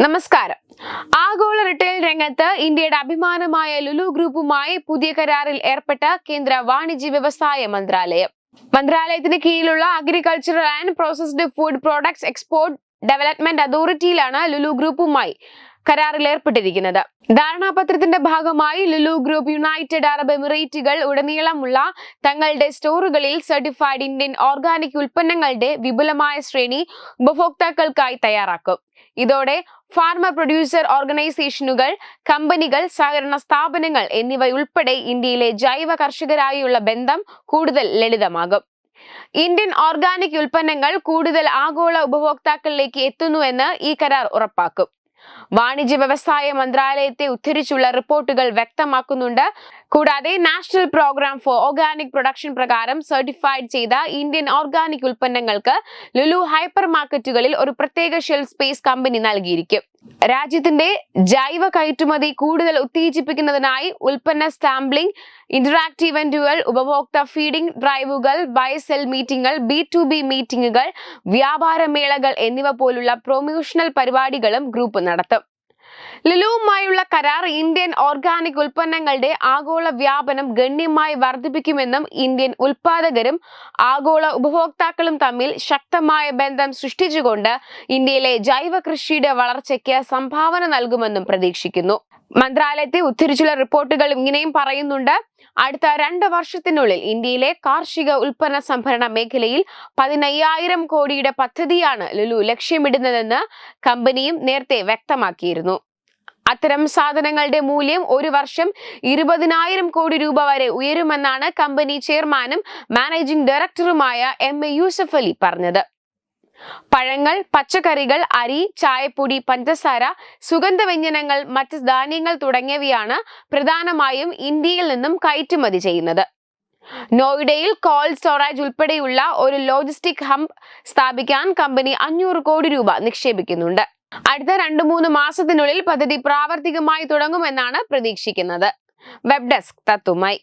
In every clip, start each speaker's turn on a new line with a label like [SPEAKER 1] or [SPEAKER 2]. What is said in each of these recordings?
[SPEAKER 1] നമസ്കാരം. ആഗോള റിട്ടെയിൽ രംഗത്ത് ഇന്ത്യയുടെ അഭിമാനമായ ലുലു ഗ്രൂപ്പുമായി പുതിയ കരാറിൽ ഏർപ്പെട്ട കേന്ദ്ര വാണിജ്യ വ്യവസായ മന്ത്രാലയം. മന്ത്രാലയത്തിന് കീഴിലുള്ള agricultural and processed food products export development അതോറിറ്റിയിലാണ് ലുലു ഗ്രൂപ്പുമായി കരാറിൽ ഏർപ്പെട്ടിരിക്കുന്നത്. ധാരണാപത്രത്തിന്റെ ഭാഗമായി ലുലു ഗ്രൂപ്പ് യുണൈറ്റഡ് അറബ് എമിറേറ്റുകൾ ഉടനീളമുള്ള തങ്ങളുടെ സ്റ്റോറുകളിൽ സർട്ടിഫൈഡ് ഇന്ത്യൻ ഓർഗാനിക് ഉൽപ്പന്നങ്ങളുടെ വിപുലമായ ശ്രേണി ഉപഭോക്താക്കൾക്കായി തയ്യാറാക്കും. ഇതോടെ ഫാർമർ പ്രൊഡ്യൂസർ ഓർഗനൈസേഷനുകൾ, കമ്പനികൾ, സഹകരണ സ്ഥാപനങ്ങൾ എന്നിവയുൾപ്പെടെ ഇന്ത്യയിലെ ജൈവ കർഷകരായുള്ള ബന്ധം കൂടുതൽ ലളിതമാകും. ഇന്ത്യൻ ഓർഗാനിക് ഉൽപ്പന്നങ്ങൾ കൂടുതൽ ആഗോള ഉപഭോക്താക്കളിലേക്ക് എത്തുന്നുവെന്ന് ഈ കരാർ ഉറപ്പാക്കും. വാണിജ്യ വ്യവസായ മന്ത്രാലയത്തെ ഉദ്ധരിച്ചുള്ള റിപ്പോർട്ടുകൾ വ്യക്തമാക്കുന്നുണ്ട്. കൂടാതെ national programme for organic production പ്രകാരം സർട്ടിഫൈഡ് ചെയ്ത ഇന്ത്യൻ ഓർഗാനിക് ഉൽപ്പന്നങ്ങൾക്ക് ലുലു ഹൈപ്പർ മാർക്കറ്റുകളിൽ ഒരു പ്രത്യേക ഷെൽഫ് സ്പേസ് കമ്പനി നൽകിയിരിക്കും. രാജ്യത്തിന്റെ ജൈവ കയറ്റുമതി കൂടുതൽ ഉത്തേജിപ്പിക്കുന്നതിനായി ഉൽപ്പന്ന സ്റ്റാമ്പിംഗ്, ഇന്ററാക്റ്റീവ് ഇവന്റുകൾ, ഉപഭോക്തൃ ഫീഡിംഗ് ഡ്രൈവുകൾ, ബൈ സെൽ മീറ്റിംഗുകൾ, B2B മീറ്റിംഗുകൾ, വ്യാപാര മേളകൾ എന്നിവ പോലുള്ള പ്രൊമോഷണൽ പരിപാടികളും ഗ്രൂപ്പ് നടത്തും. ലുലുവുമായുള്ള കരാർ ഇന്ത്യൻ ഓർഗാനിക് ഉൽപ്പന്നങ്ങളുടെ ആഗോള വ്യാപനം ഗണ്യമായി വർദ്ധിപ്പിക്കുമെന്നും ഇന്ത്യൻ ഉൽപ്പാദകരും ആഗോള ഉപഭോക്താക്കളും തമ്മിൽ ശക്തമായ ബന്ധം സൃഷ്ടിച്ചുകൊണ്ട് ഇന്ത്യയിലെ ജൈവ കൃഷിയുടെ വളർച്ചയ്ക്ക് സംഭാവന നൽകുമെന്നും പ്രതീക്ഷിക്കുന്നു. മന്ത്രാലയത്തെ ഉദ്ധരിച്ചുള്ള റിപ്പോർട്ടുകൾ ഇങ്ങനെയും പറയുന്നുണ്ട്. അടുത്ത 2 വർഷത്തിനുള്ളിൽ ഇന്ത്യയിലെ കാർഷിക ഉൽപ്പന്ന സംഭരണ മേഖലയിൽ 15,000 കോടിയുടെ പദ്ധതിയാണ് ലുലു ലക്ഷ്യമിടുന്നതെന്ന് കമ്പനിയും നേരത്തെ വ്യക്തമാക്കിയിരുന്നു. അത്തരം സാധനങ്ങളുടെ മൂല്യം ഒരു വർഷം 20,000 കോടി രൂപ വരെ ഉയരുമെന്നാണ് കമ്പനി ചെയർമാനും മാനേജിംഗ് ഡയറക്ടറുമായ MA യൂസഫ് അലി പറഞ്ഞത്. പഴങ്ങൾ, പച്ചക്കറികൾ, അരി, ചായപ്പൊടി, പഞ്ചസാര, സുഗന്ധവ്യഞ്ജനങ്ങൾ, മറ്റ് ധാന്യങ്ങൾ തുടങ്ങിയവയാണ് പ്രധാനമായും ഇന്ത്യയിൽ നിന്നും കയറ്റുമതി ചെയ്യുന്നത്. നോയിഡയിൽ കോൾഡ് സ്റ്റോറേജ് ഉൾപ്പെടെയുള്ള ഒരു ലോജിസ്റ്റിക് ഹബ് സ്ഥാപിക്കാൻ കമ്പനി 500 കോടി രൂപ നിക്ഷേപിക്കുന്നുണ്ട്. അടുത്ത 2-3 മാസത്തിനുള്ളിൽ പദ്ധതി പ്രാവർത്തികമായി തുടങ്ങുമെന്നാണ് പ്രതീക്ഷിക്കുന്നത്. വെബ് ഡെസ്ക് തത്തുമൈ.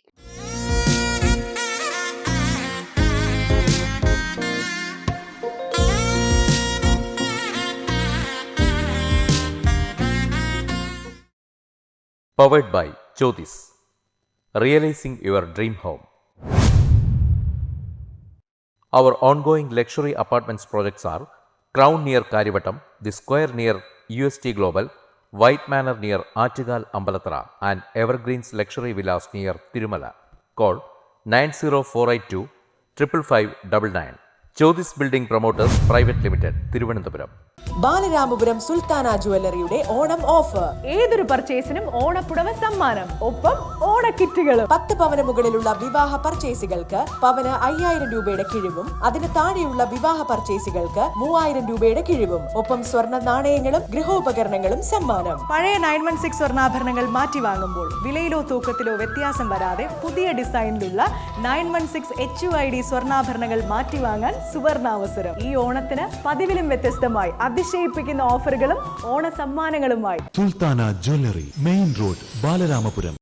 [SPEAKER 2] Powered by Jyotis. Realizing your dream home. Our ongoing luxury apartments projects are Crown near Karivattam, The Square near UST Global, White Manor near Achigal Ambalatra, and Evergreens Luxury Villas near Tirumala. Call 90482 55599. Jyotis Building Promoters Private Limited, Thiruvananthapuram.
[SPEAKER 3] Balaramapuram Sultana ജ്വല്ലറിയുടെ Onam offer.
[SPEAKER 4] ഏതൊരു പർച്ചേസിനും ഓണപ്പുടവ സമ്മാനം, ഒപ്പം ഓണക്കിറ്റുകളും.
[SPEAKER 3] 10 പവന് മുകളിലുള്ള വിവാഹ പർച്ചേസുകൾക്ക് പവന് 5,000 രൂപയുടെ കിഴിവും, അതിന് താഴെയുള്ള വിവാഹ പർച്ചേസുകൾക്ക് 3,000 രൂപയുടെ കിഴിവും, ഒപ്പം സ്വർണ്ണ നാണയങ്ങളും ഗൃഹോപകരണങ്ങളും സമ്മാനം.
[SPEAKER 4] പഴയ 916 സ്വർണ്ണാഭരണങ്ങൾ മാറ്റി വാങ്ങുമ്പോൾ വിലയിലോ തൂക്കത്തിലോ വ്യത്യാസം വരാതെ പുതിയ ഡിസൈനിലുള്ള 916 HUID സ്വർണ്ണാഭരണങ്ങൾ മാറ്റി വാങ്ങാൻ സുവർണാവസരം. ഈ ഓണത്തിന് പതിവിലും വ്യത്യസ്തമായി അതിശയിപ്പിക്കുന്ന ഓഫറുകളും ഓണ സമ്മാനങ്ങളുമായി
[SPEAKER 5] Sultana jewellery, main road, Balaramapuram.